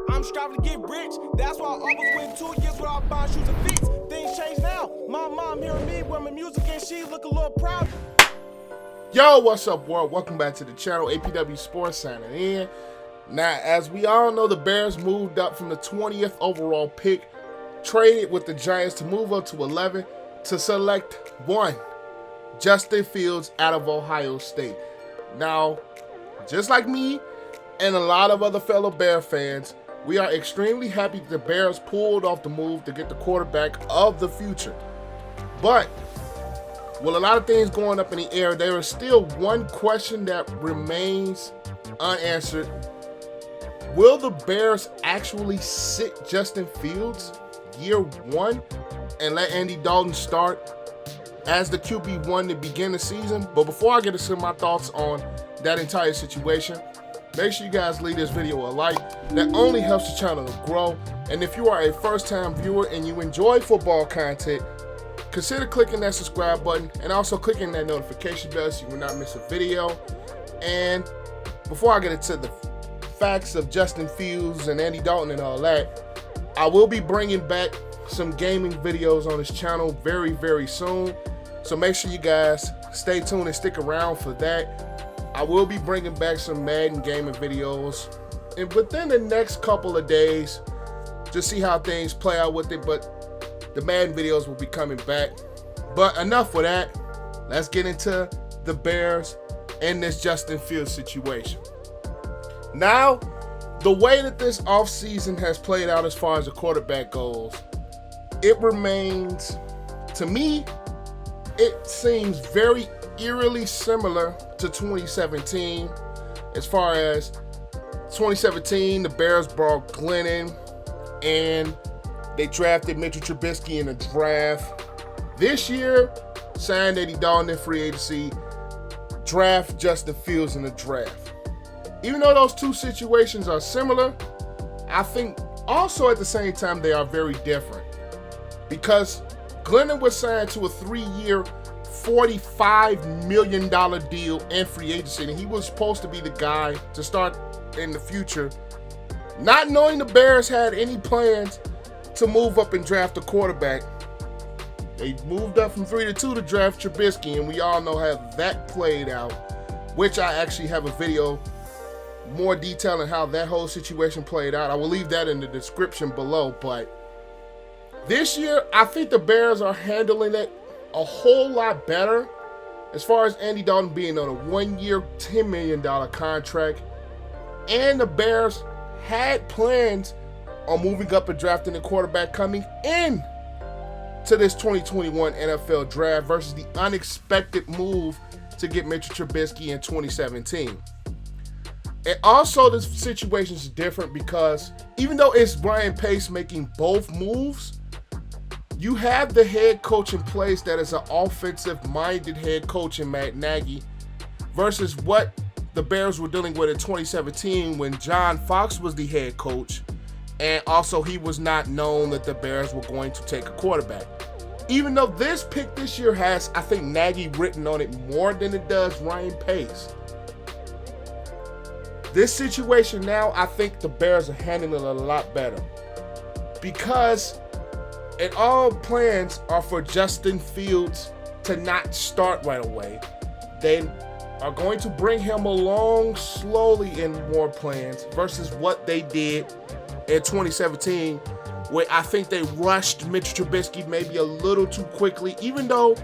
I'm striving to get rich. That's why I always went 2 years without buying shoes and fits. Things change now. My mom hearing me with my music and she look a little proud. Yo, what's up, world? Welcome back to the channel. APWSPORTS signing in. Now, as we all know, the Bears moved up from the 20th overall pick, traded with the Giants to move up to 11 to select one, Justin Fields out of Ohio State. Now, just like me and a lot of other fellow Bear fans, we are extremely happy that the Bears pulled off the move to get the quarterback of the future. But with a lot of things going up in the air, there is still one question that remains unanswered. Will the Bears actually sit Justin Fields year one and let Andy Dalton start as the QB1 to begin the season? But before I get into my thoughts on that entire situation, make sure you guys leave this video a like. That only helps the channel to grow. And if you are a first-time viewer and you enjoy football content, consider clicking that subscribe button and also clicking that notification bell so you will not miss a video. And before I get into the facts of Justin Fields and Andy Dalton and all that, I will be bringing back some gaming videos on this channel very, very soon. So make sure you guys stay tuned and stick around for that. I will be bringing back some Madden gaming videos and within the next couple of days, just see how things play out with it. But the Madden videos will be coming back. But enough with that. Let's get into the Bears and this Justin Fields situation. Now, the way that this offseason has played out as far as the quarterback goes, it remains, to me, it seems very eerily similar to 2017. As far as 2017, the Bears brought Glennon and they drafted Mitch Trubisky in the draft. This year, signed Andy Dalton in free agency, draft Justin Fields in the draft. Even though those two situations are similar, I think also at the same time they are very different. Because Glennon was signed to a 3-year, $45 million deal in free agency, and he was supposed to be the guy to start in the future. Not knowing the Bears had any plans to move up and draft a quarterback, they moved up from 3 to 2 to draft Trubisky, and we all know how that played out, which I actually have a video more detail on how that whole situation played out. I will leave that in the description below. But this year, I think the Bears are handling it a whole lot better as far as Andy Dalton being on a 1-year, $10 million contract. And the Bears had plans on moving up and drafting a quarterback coming in to this 2021 NFL draft versus the unexpected move to get Mitch Trubisky in 2017. And also, this situation is different because even though it's Ryan Pace making both moves, you have the head coach in place that is an offensive-minded head coach in Nagy versus what the Bears were dealing with in 2017 when John Fox was the head coach, and also he was not known that the Bears were going to take a quarterback. Even though this pick this year has, I think, Nagy written on it more than it does Ryan Pace. This situation now, I think the Bears are handling it a lot better because all plans are for Justin Fields to not start right away. They are going to bring him along slowly in more plans versus what they did in 2017, where I think they rushed Mitch Trubisky maybe a little too quickly, even though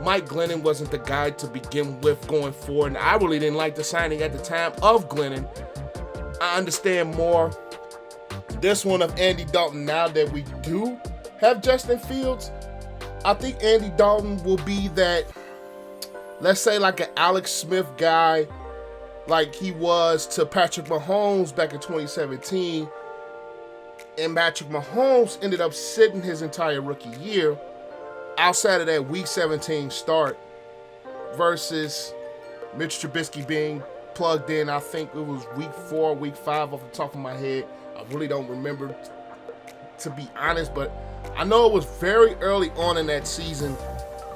Mike Glennon wasn't the guy to begin with going forward, and I really didn't like the signing at the time of Glennon. I understand more this one of Andy Dalton now that we do have Justin Fields. I think Andy Dalton will be that, let's say, like an Alex Smith guy, like he was to Patrick Mahomes back in 2017. And Patrick Mahomes ended up sitting his entire rookie year outside of that Week 17 start versus Mitch Trubisky being plugged in. I think it was Week 4, Week 5 off the top of my head. I really don't remember, to be honest, but I know it was very early on in that season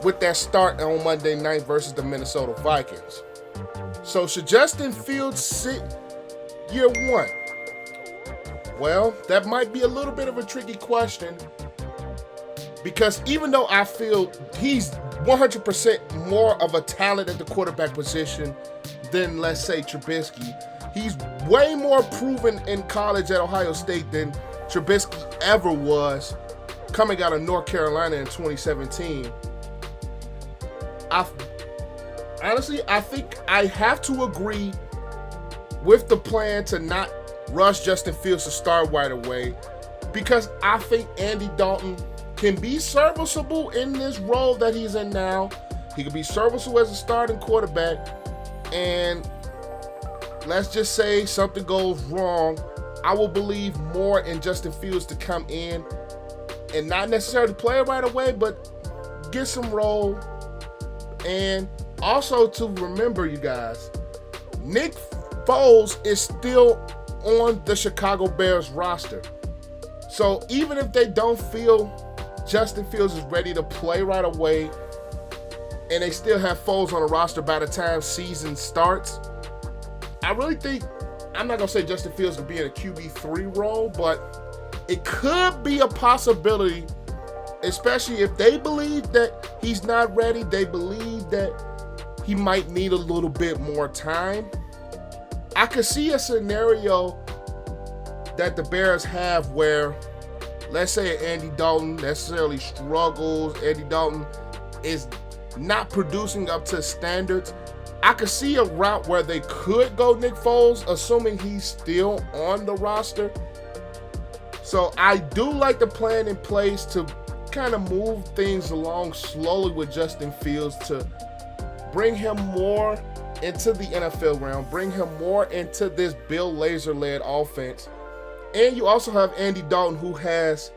with that start on Monday night versus the Minnesota Vikings. So should Justin Fields sit year one? Well, that might be a little bit of a tricky question, because even though I feel he's 100% more of a talent at the quarterback position than, let's say, Trubisky, he's way more proven in college at Ohio State than Trubisky ever was coming out of North Carolina in 2017. Honestly, I think I have to agree with the plan to not rush Justin Fields to start right away, because I think Andy Dalton can be serviceable in this role that he's in now. He can be serviceable as a starting quarterback, and let's just say something goes wrong, I will believe more in Justin Fields to come in and not necessarily play right away, but get some role. And also to remember, you guys, Nick Foles is still on the Chicago Bears roster. So even if they don't feel Justin Fields is ready to play right away, and they still have Foles on the roster by the time season starts, I really think, I'm not going to say Justin Fields will be in a QB3 role, but it could be a possibility, especially if they believe that he's not ready, they believe that he might need a little bit more time. I could see a scenario that the Bears have where, let's say Andy Dalton necessarily struggles, Andy Dalton is not producing up to standards. I could see a route where they could go Nick Foles, assuming he's still on the roster. So I do like the plan in place to kind of move things along slowly with Justin Fields to bring him more into the NFL realm, bring him more into this Bill Lazor-led offense. And you also have Andy Dalton, who has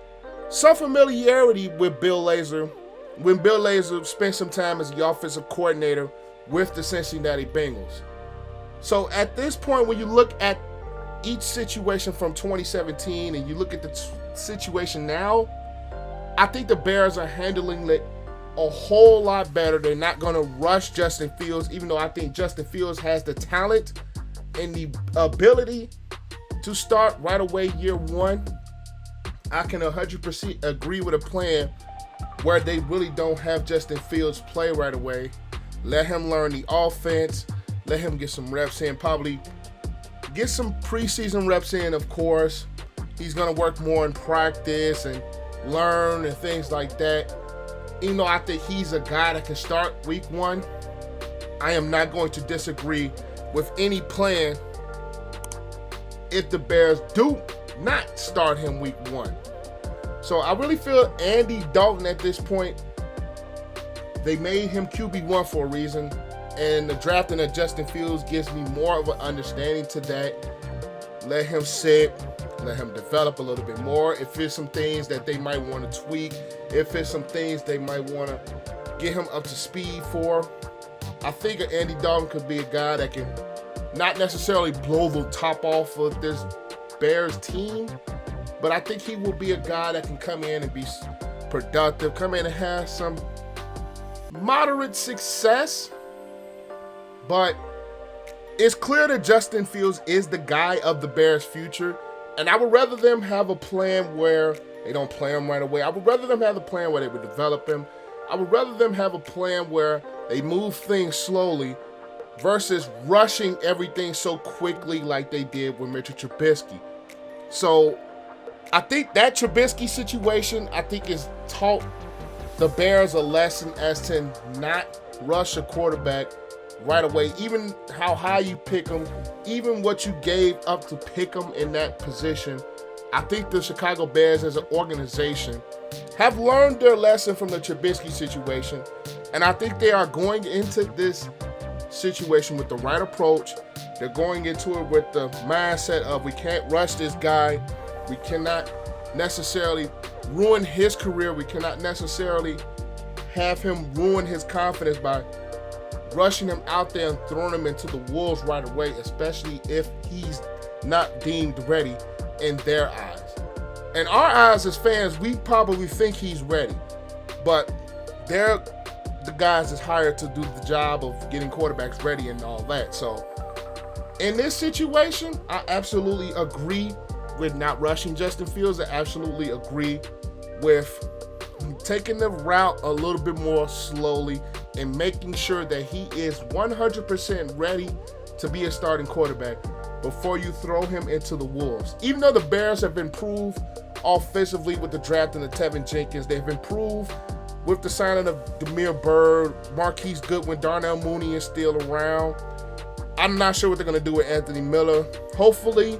some familiarity with Bill Lazor when Bill Lazor spent some time as the offensive coordinator with the Cincinnati Bengals. So at this point, when you look at each situation from 2017 and you look at the situation now, I think the Bears are handling it a whole lot better. They're not going to rush Justin Fields, even though I think Justin Fields has the talent and the ability to start right away year one. I can 100% agree with a plan where they really don't have Justin Fields play right away. Let him learn the offense. Let him get some reps in. Probably get some preseason reps in, of course. He's going to work more in practice and learn and things like that. Even though I think he's a guy that can start week one, I am not going to disagree with any plan if the Bears do not start him week one. So I really feel Andy Dalton at this point, they made him QB1 for a reason, and the drafting of Justin Fields gives me more of an understanding to that. Let him sit, let him develop a little bit more. If there's some things that they might want to tweak, if there's some things they might want to get him up to speed for, I think Andy Dalton could be a guy that can not necessarily blow the top off of this Bears team, but I think he will be a guy that can come in and be productive, come in and have some moderate success. But it's clear that Justin Fields is the guy of the Bears' future, and I would rather them have a plan where they don't play him right away. I would rather them have a plan where they would develop him. I would rather them have a plan where they move things slowly versus rushing everything so quickly like they did with Mitch Trubisky. So I think that Trubisky situation, I think, has taught the Bears a lesson as to not rush a quarterback right away. Even how high you pick him, even what you gave up to pick him in that position. I think the Chicago Bears as an organization have learned their lesson from the Trubisky situation, and I think they are going into this situation with the right approach. They're going into it with the mindset of, we can't rush this guy. We cannot necessarily ruin his career. We cannot necessarily have him ruin his confidence by rushing him out there and throwing him into the wolves right away, especially if he's not deemed ready in their eyes. In our eyes as fans, we probably think he's ready, but they're the guys that's hired to do the job of getting quarterbacks ready and all that. So in this situation, I absolutely agree with not rushing Justin Fields. I absolutely agree with taking the route a little bit more slowly and making sure that he is 100% ready to be a starting quarterback before you throw him into the wolves. Even though the Bears have improved offensively with the drafting of Tevin Jenkins, they've improved with the signing of Damiere Byrd, Marquise Goodwin, Darnell Mooney is still around. I'm not sure what they're going to do with Anthony Miller. Hopefully,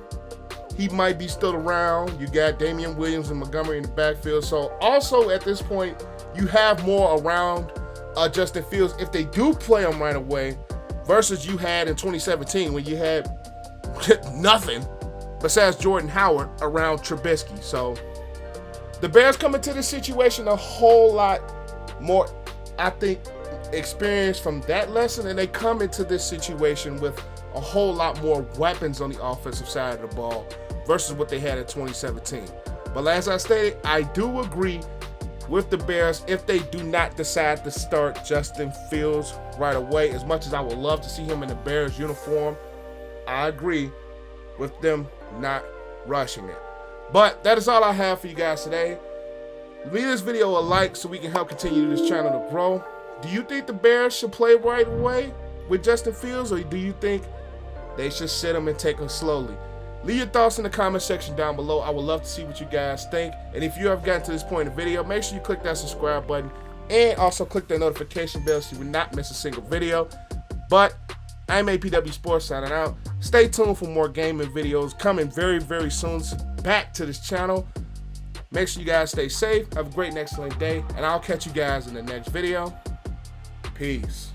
he might be still around. You got Damian Williams and Montgomery in the backfield. So also at this point, you have more around Justin Fields if they do play him right away versus you had in 2017 when you had nothing besides Jordan Howard around Trubisky. So the Bears come into this situation a whole lot more, I think, experienced from that lesson, and they come into this situation with a whole lot more weapons on the offensive side of the ball versus what they had in 2017. But as I stated, I do agree with the Bears if they do not decide to start Justin Fields right away. As much as I would love to see him in the Bears uniform, I agree with them not rushing it. But that is all I have for you guys today. Leave this video a like so we can help continue this channel to grow. Do you think the Bears should play right away with Justin Fields, or do you think they should sit him and take him slowly? Leave your thoughts in the comment section down below. I would love to see what you guys think. And if you have gotten to this point in the video, make sure you click that subscribe button and also click that notification bell so you will not miss a single video. But I'm APW Sports signing out. Stay tuned for more gaming videos coming very, very soon back to this channel. Make sure you guys stay safe. Have a great and excellent day. And I'll catch you guys in the next video. Peace.